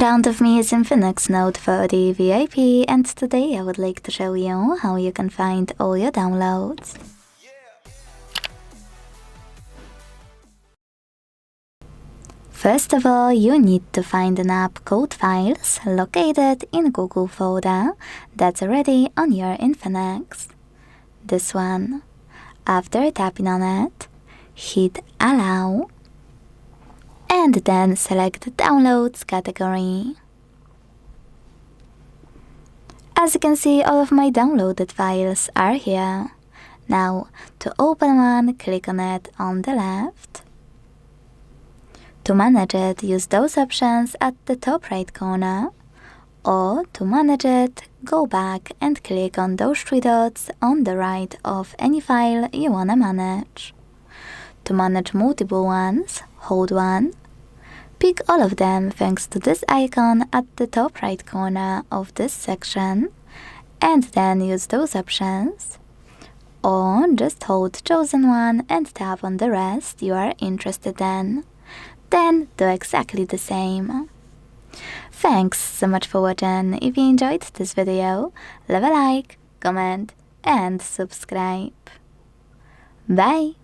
front of me is Infinix Note 30 VIP, and today I would like to show you how you can find all your downloads. First of all, you need to find an app called Files located in Google folder that's already on your Infinix. This one. After tapping on it, hit Allow and then select the Downloads category. As you can see, all of my downloaded files are here. Now, to open one, click on it on the left. To manage it, use those options at the top right corner. Or, to manage it, go back and click on those three dots on the right of any file you wanna manage. To manage multiple ones, hold one. Pick all of them thanks to this icon at the top right corner of this section, and then use those options. Or just hold chosen one and tap on the rest you are interested in. Then do exactly the same. Thanks so much for watching. If you enjoyed this video, leave a like, comment and subscribe. Bye!